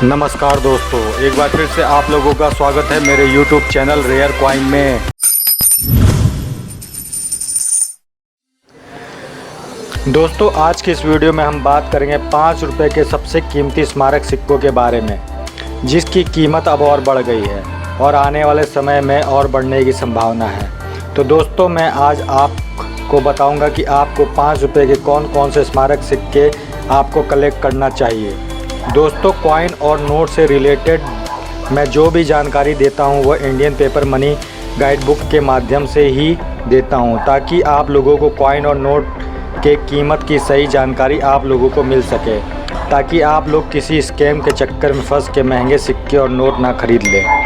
नमस्कार दोस्तों, एक बार फिर से आप लोगों का स्वागत है मेरे YouTube चैनल रेयर कॉइन में। दोस्तों, आज की इस वीडियो में हम बात करेंगे 5 रुपये के सबसे कीमती स्मारक सिक्कों के बारे में, जिसकी कीमत अब और बढ़ गई है और आने वाले समय में और बढ़ने की संभावना है। तो दोस्तों, मैं आज आपको बताऊंगा कि आपको 5 रुपये के कौन कौन से स्मारक सिक्के आपको कलेक्ट करना चाहिए। दोस्तों, कॉइन और नोट से रिलेटेड मैं जो भी जानकारी देता हूं वह Indian paper money guide book के माध्यम से ही देता हूं, ताकि आप लोगों को कॉइन और नोट के कीमत की सही जानकारी आप लोगों को मिल सके, ताकि आप लोग किसी स्कैम के चक्कर में फंस के महंगे सिक्के और नोट ना खरीद लें।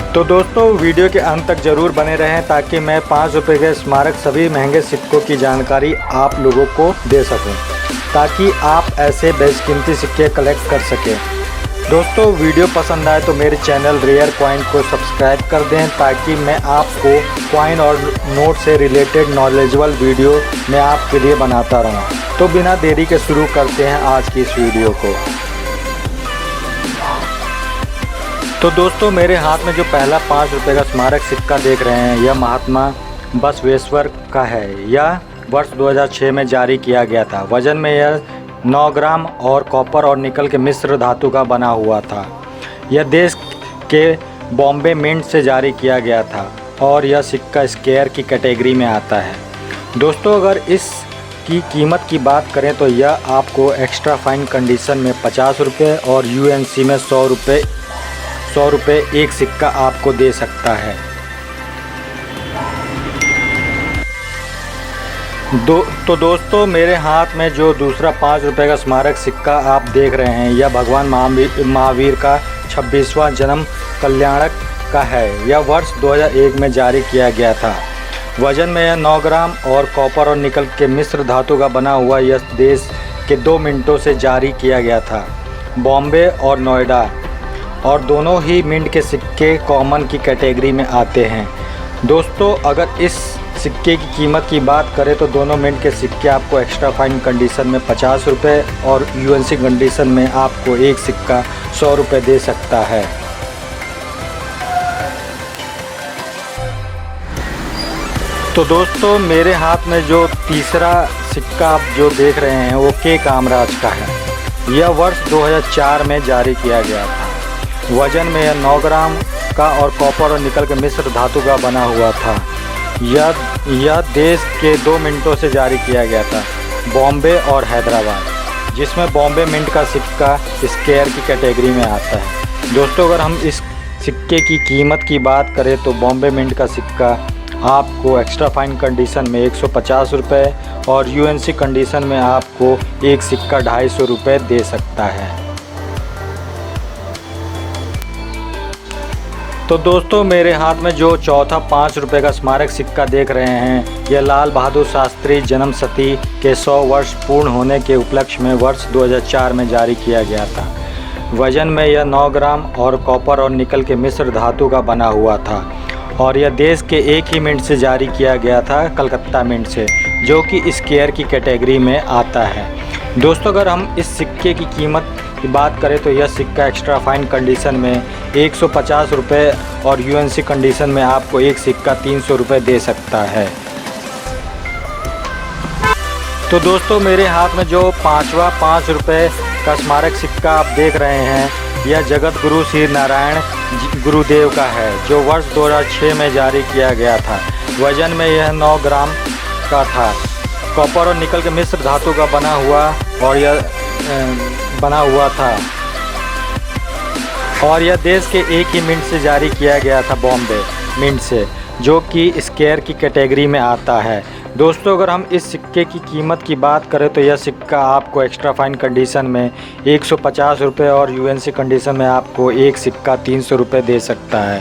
तो दोस्तों, वीडियो के अंत तक ज़रूर बने रहें, ताकि मैं 5 रुपये के स्मारक सभी महंगे सिक्कों की जानकारी आप लोगों को दे सकूं, ताकि आप ऐसे बेशकीमती सिक्के कलेक्ट कर सकें। दोस्तों, वीडियो पसंद आए तो मेरे चैनल रेयर कॉइन को सब्सक्राइब कर दें, ताकि मैं आपको कॉइन और नोट से रिलेटेड नॉलेजेबल वीडियो मैं आपके लिए बनाता रहूं। तो बिना देरी के शुरू करते हैं आज की इस वीडियो को। तो दोस्तों, मेरे हाथ में जो पहला 5 रुपये का स्मारक सिक्का देख रहे हैं, यह महात्मा बसवेश्वर का है। यह वर्ष 2006 में जारी किया गया था। वजन में यह 9 ग्राम और कॉपर और निकल के मिश्र धातु का बना हुआ था। यह देश के बॉम्बे मिंट से जारी किया गया था और यह सिक्का स्क्वायर की कैटेगरी में आता है। दोस्तों, अगर इसकी कीमत की बात करें तो यह आपको एक्स्ट्रा फाइन कंडीशन में 50 रुपये और यूएनसी में 100 रुपये एक सिक्का आपको दे सकता है। तो दोस्तों, मेरे हाथ में जो दूसरा 5 रुपये का स्मारक सिक्का आप देख रहे हैं, यह भगवान महावीर का 26वां जन्म कल्याणक का है। यह वर्ष 2001 में जारी किया गया था। वजन में यह 9 ग्राम और कॉपर और निकल के मिश्र धातु का बना हुआ यह देश के 2 मिनटों से जारी किया गया था, बॉम्बे और नोएडा, और दोनों ही मिंट के सिक्के कॉमन की कैटेगरी में आते हैं। दोस्तों, अगर इस सिक्के की कीमत की बात करें तो दोनों मिंट के सिक्के आपको एक्स्ट्रा फाइन कंडीशन में 50 रुपये और यूएनसी कंडीशन में आपको एक सिक्का 100 रुपये दे सकता है। तो दोस्तों, मेरे हाथ में जो तीसरा सिक्का आप जो देख रहे हैं वो के कामराज का है। यह वर्ष 2004 में जारी किया गया था। वजन में यह 9 ग्राम का और कॉपर और निकल के मिश्र धातु का बना हुआ था। यह देश के 2 मिनटों से जारी किया गया था, बॉम्बे और हैदराबाद, जिसमें बॉम्बे मिंट का सिक्का स्क्वायर की कैटेगरी में आता है। दोस्तों, अगर हम इस सिक्के की कीमत की बात करें तो बॉम्बे मिंट का सिक्का आपको एक्स्ट्रा फाइन कंडीशन में 150 रुपये और यूएनसी कंडीशन में आपको एक सिक्का 250 रुपये दे सकता है। तो दोस्तों, मेरे हाथ में जो चौथा 5 रुपये का स्मारक सिक्का देख रहे हैं, यह लाल बहादुर शास्त्री जन्म शती के 100 वर्ष पूर्ण होने के उपलक्ष्य में वर्ष 2004 में जारी किया गया था। वजन में यह 9 ग्राम और कॉपर और निकल के मिश्र धातु का बना हुआ था और यह देश के एक ही मिंट से जारी किया गया था, कलकत्ता मिंट से, जो कि स्क्वायर की कैटेगरी में आता है। दोस्तों, अगर हम इस सिक्के की कीमत की बात करें तो यह सिक्का एक्स्ट्रा फाइन कंडीशन में 150 रुपये और यूएनसी कंडीशन में आपको एक सिक्का 300 रुपये दे सकता है। तो दोस्तों, मेरे हाथ में जो पांचवा 5 रुपये का स्मारक सिक्का आप देख रहे हैं, यह जगत गुरु श्री नारायण गुरुदेव का है, जो वर्ष 2006 में जारी किया गया था। वजन में यह 9 ग्राम का था, कॉपर और निकल के मिश्र धातु का बना हुआ था और यह देश के एक ही मिंट से जारी किया गया था, बॉम्बे मिंट से, जो कि स्क्वायर की कैटेगरी में आता है। दोस्तों, अगर हम इस सिक्के की कीमत की बात करें तो यह सिक्का आपको एक्स्ट्रा फाइन कंडीशन में 150 रुपये और यूएनसी कंडीशन में आपको एक सिक्का 300 रुपये दे सकता है।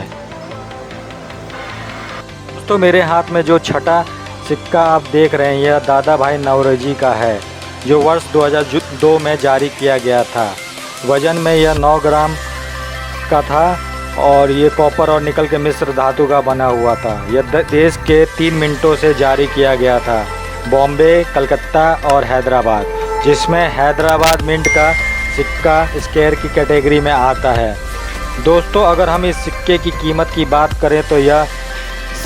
दोस्तों, मेरे हाथ में जो छठा सिक्का आप देख रहे हैं, यह दादा भाई नौरोजी का है, जो वर्ष 2002 में जारी किया गया था। वजन में यह 9 ग्राम का था और ये कॉपर और निकल के मिश्र धातु का बना हुआ था। यह देश के 3 मिनटों से जारी किया गया था, बॉम्बे, कलकत्ता और हैदराबाद, जिसमें हैदराबाद मिंट का सिक्का स्क्वायर की कैटेगरी में आता है। दोस्तों, अगर हम इस सिक्के की कीमत की बात करें तो यह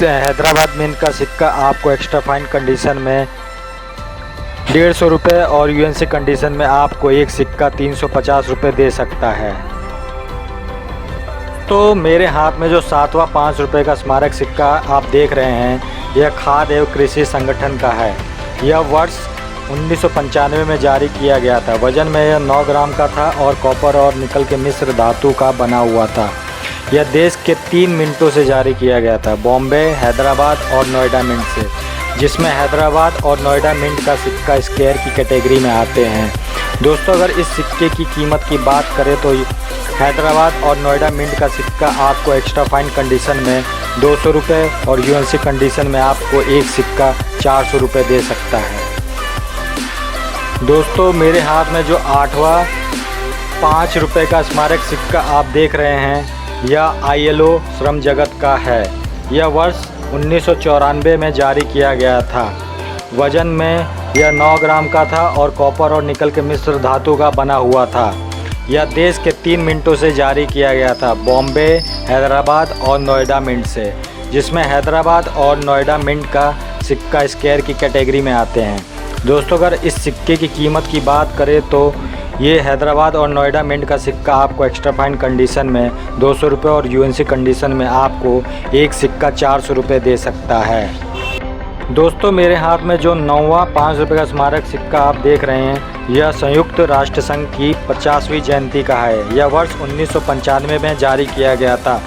हैदराबाद मिंट का सिक्का आपको एक्स्ट्रा फाइन कंडीशन में 150 रुपये और यूएनसी कंडीशन में आपको एक सिक्का 350 रुपये दे सकता है। तो मेरे हाथ में जो 7वां 5 रुपये का स्मारक सिक्का आप देख रहे हैं, यह खाद्य एवं कृषि संगठन का है। यह वर्ष 1995 में जारी किया गया था। वजन में यह 9 ग्राम का था और कॉपर और निकल के मिश्र धातु का बना हुआ था। यह देश के 3 मिंटों से जारी किया गया था, बॉम्बे, हैदराबाद और नोएडा मिंट से, जिसमें हैदराबाद और नोएडा मिंट का सिक्का स्क्वायर की कैटेगरी में आते हैं। दोस्तों, अगर इस सिक्के की कीमत की बात करें तो हैदराबाद और नोएडा मिंट का सिक्का आपको एक्स्ट्रा फाइन कंडीशन में 200 रुपये और यूएनसी कंडीशन में आपको एक सिक्का 400 रुपये दे सकता है। दोस्तों, मेरे हाथ में जो 8वां 5 रुपये का स्मारक सिक्का आप देख रहे हैं, यह ILO श्रम जगत का है। यह वर्ष 1994 में जारी किया गया था। वजन में यह 9 ग्राम का था और कॉपर और निकल के मिश्र धातु का बना हुआ था। यह देश के 3 मिंटों से जारी किया गया था, बॉम्बे, हैदराबाद और नोएडा मिंट से, जिसमें हैदराबाद और नोएडा मिंट का सिक्का स्क्वायर की कैटेगरी में आते हैं। दोस्तों, अगर इस सिक्के की कीमत की बात करें तो ये हैदराबाद और नोएडा मिंट का सिक्का आपको एक्स्ट्रा फाइन कंडीशन में 200 रुपये और यूएनसी कंडीशन में आपको एक सिक्का 400 रुपये दे सकता है। दोस्तों, मेरे हाथ में जो 9वां 5 रुपये का स्मारक सिक्का आप देख रहे हैं, यह संयुक्त राष्ट्र संघ की 50वीं जयंती का है। यह वर्ष 1995 में जारी किया गया था।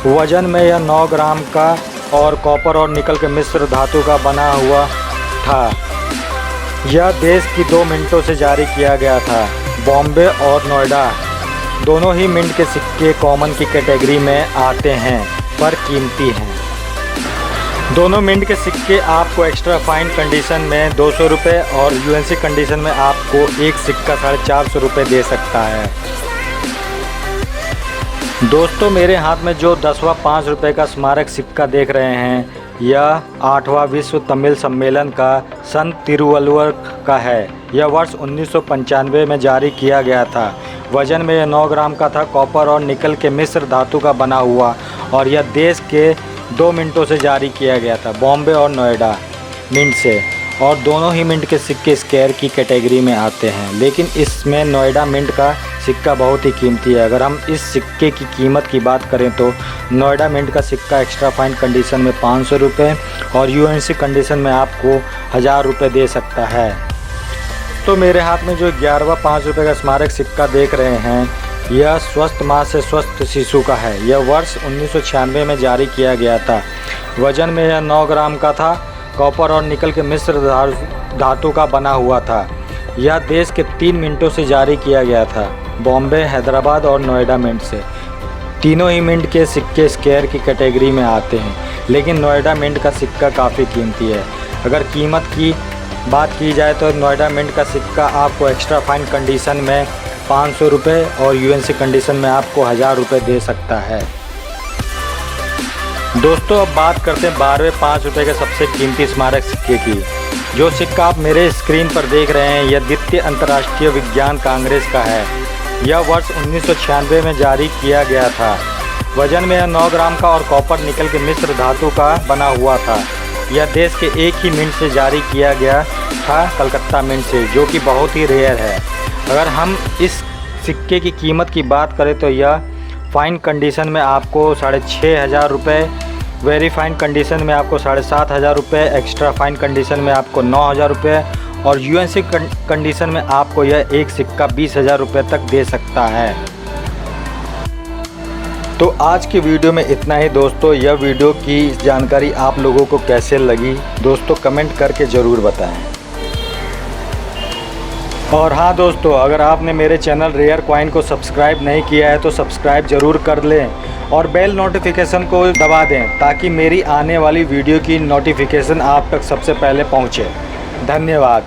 वजन में यह 9 ग्राम का और कॉपर और निकल के मिश्र धातु का बना हुआ था। यह देश की 2 मिंटों से जारी किया गया था। बॉम्बे और नोएडा दोनों ही मिंट के सिक्के कॉमन की कैटेगरी में आते हैं पर कीमती हैं। दोनों मिंट के सिक्के आपको एक्स्ट्रा फाइन कंडीशन में 200 रुपये और यूएनसी कंडीशन में आपको एक सिक्का 450 रुपये दे सकता है। दोस्तों, मेरे हाथ में जो 10वां 5 रुपये का स्मारक सिक्का देख रहे हैं, यह 8वां विश्व तमिल सम्मेलन का सन तिरुवल्लुवर का है। यह वर्ष 1995 में जारी किया गया था। वजन में यह 9 ग्राम का था, कॉपर और निकल के मिश्र धातु का बना हुआ, और यह देश के 2 मिंटों से जारी किया गया था, बॉम्बे और नोएडा मिंट से, और दोनों ही मिंट के सिक्के स्क्वायर की कैटेगरी में आते हैं। लेकिन इसमें नोएडा मिंट का सिक्का बहुत ही कीमती है। अगर हम इस सिक्के की कीमत की बात करें तो नोएडा मिंट का सिक्का एक्स्ट्रा फाइन कंडीशन में 500 रुपये और यूएनसी कंडीशन में आपको 1000 रुपये दे सकता है। तो मेरे हाथ में जो 11वां 5 रुपये का स्मारक सिक्का देख रहे हैं, यह स्वस्थ माँ से स्वस्थ शिशु का है। यह वर्ष 1996 में जारी किया गया था। वजन में यह 9 ग्राम का था, कॉपर और निकल के मिश्र धातु का बना हुआ था। यह देश के 3 मिंटों से जारी किया गया था, बॉम्बे, हैदराबाद और नोएडा मिंट से। तीनों ही मिंट के सिक्के स्क्वायर की कैटेगरी में आते हैं, लेकिन नोएडा मिंट का सिक्का काफ़ी कीमती है। अगर कीमत की बात की जाए तो नोएडा मिंट का सिक्का आपको एक्स्ट्रा फाइन कंडीशन में 500 रुपये और यूएनसी कंडीशन में आपको 1000 रुपये दे सकता है। दोस्तों, अब बात करते हैं 12वें 5 रुपये के सबसे कीमती स्मारक सिक्के की। जो सिक्का आप मेरे स्क्रीन पर देख रहे हैं, यह द्वितीय अंतर्राष्ट्रीय विज्ञान कांग्रेस का है। यह वर्ष 1996 में जारी किया गया था। वजन में यह 9 ग्राम का और कॉपर निकल के मिश्र धातु का बना हुआ था। यह देश के एक ही मिंट से जारी किया गया था, कलकत्ता मिंट से, जो कि बहुत ही रेयर है। अगर हम इस सिक्के की कीमत की बात करें तो यह फाइन कंडीशन में आपको 6500 रुपये, वेरी फाइन कंडीशन में आपको 7500 रुपये, एक्स्ट्रा फाइन कंडीशन में आपको 9000 रुपये और यूएनसी कंडीशन में आपको यह एक सिक्का 20000 रुपये तक दे सकता है। तो आज की वीडियो में इतना ही दोस्तों। यह वीडियो की जानकारी आप लोगों को कैसे लगी दोस्तों, कमेंट करके ज़रूर बताएं। और हाँ दोस्तों, अगर आपने मेरे चैनल रेयर कॉइन को सब्सक्राइब नहीं किया है तो सब्सक्राइब ज़रूर कर लें और बेल नोटिफिकेशन को दबा दें ताकि मेरी आने वाली वीडियो की नोटिफिकेशन आप तक सबसे पहले पहुँचे। धन्यवाद।